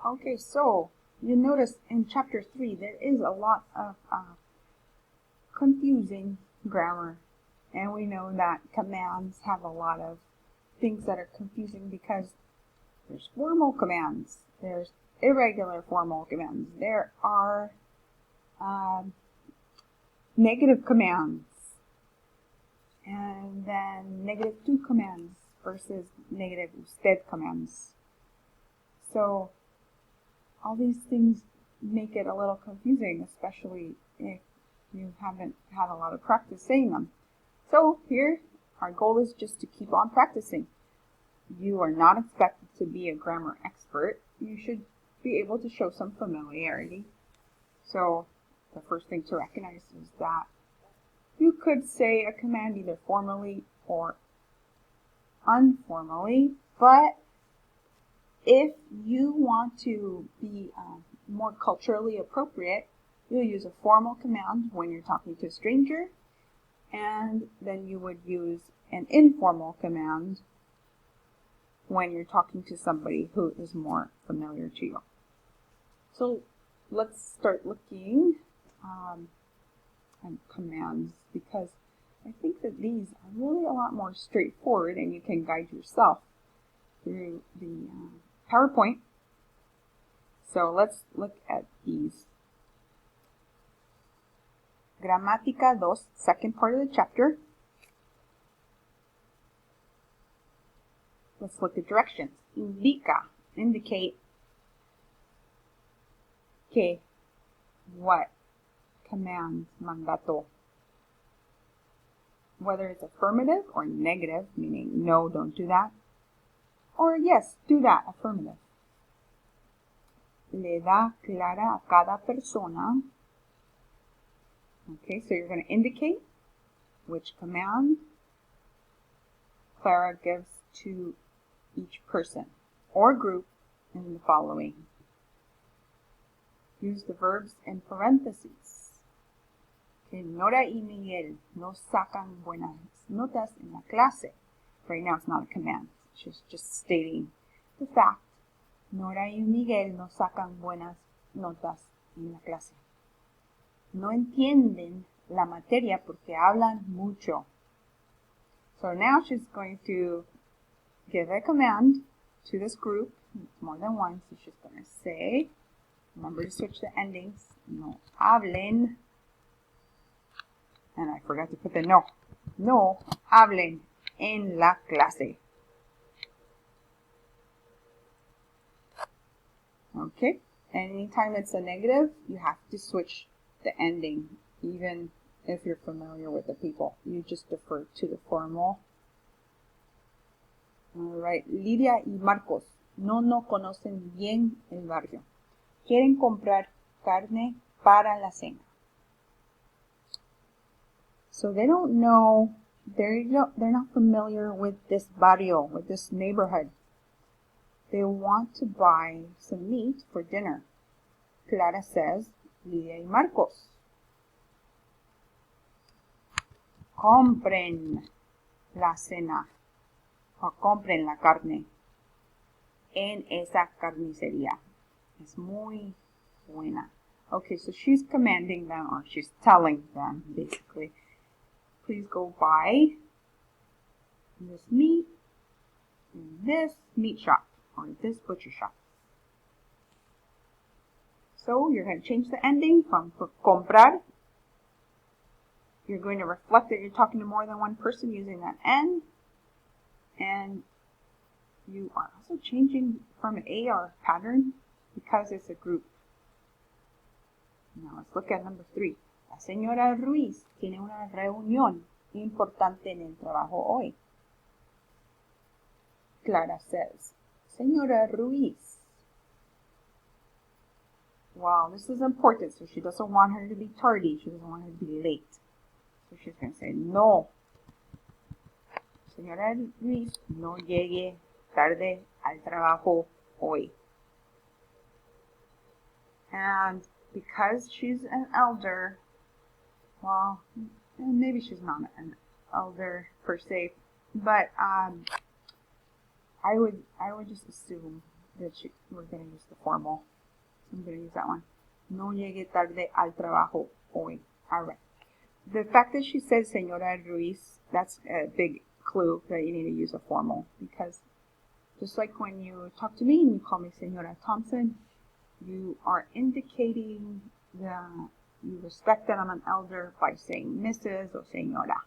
Okay, so you notice in chapter 3 there is a lot of confusing grammar. And we know that commands have a lot of things that are confusing because there's formal commands, there's irregular formal commands, there are negative commands, and then negative to commands versus negative usted commands. So all these things make it a little confusing, especially if you haven't had a lot of practice saying them. So here, our goal is just to keep on practicing. You are not expected to be a grammar expert. You should be able to show some familiarity. So the first thing to recognize is that you could say a command either formally or informally, but if you want to be more culturally appropriate, you'll use a formal command when you're talking to a stranger, and then you would use an informal command when you're talking to somebody who is more familiar to you. So let's start looking at commands, because I think that these are really a lot more straightforward and you can guide yourself through the PowerPoint. So let's look at these. Gramática 2, second part of the chapter. Let's look at directions. Indica, indicate. Que, what? Commands, mandato. Whether it's affirmative or negative, meaning no, don't do that, or yes, do that, affirmative. Le da clara a cada persona. Okay, so you're going to indicate which command Clara gives to each person or group in the following. Use the verbs in parentheses. Que Nora y Miguel no sacan buenas notas en la clase. Right now it's not a command. She's just stating the fact. Nora y Miguel no sacan buenas notas en la clase. No entienden la materia porque hablan mucho. So now she's going to give a command to this group. It's more than one, so she's going to say, remember to switch the endings. No hablen. And I forgot to put the no. No hablen en la clase. Okay, and anytime it's a negative, you have to switch the ending, even if you're familiar with the people. You just defer to the formal. Alright, Lidia y Marcos no conocen bien el barrio. Quieren comprar carne para la cena. So they don't know, they're not familiar with this barrio, with this neighborhood. They want to buy some meat for dinner. Clara says, Lidia y Marcos, compren la cena o compren la carne en esa carnicería. Es muy buena. Okay, so she's commanding them, or she's telling them, basically, please go buy this meat in this meat shop or this butcher shop. So you're going to change the ending from comprar. You're going to reflect that you're talking to more than one person using that N. And you are also changing from an AR pattern because it's a group. Now let's look at number 3. La señora Ruiz tiene una reunión importante en el trabajo hoy. Clara says, Señora Ruiz. Wow, this is important. So she doesn't want her to be tardy. She doesn't want her to be late. So she's going to say, no. Señora Ruiz, no llegue tarde al trabajo hoy. And because she's an elder, well, maybe she's not an elder per se, but I would just assume we're going to use the formal. So I'm going to use that one. No llegue tarde al trabajo hoy. All right. The fact that she says Señora Ruiz, that's a big clue that you need to use a formal, because just like when you talk to me and you call me Señora Thompson, you are indicating that you respect that I'm an elder by saying Mrs. or Señora.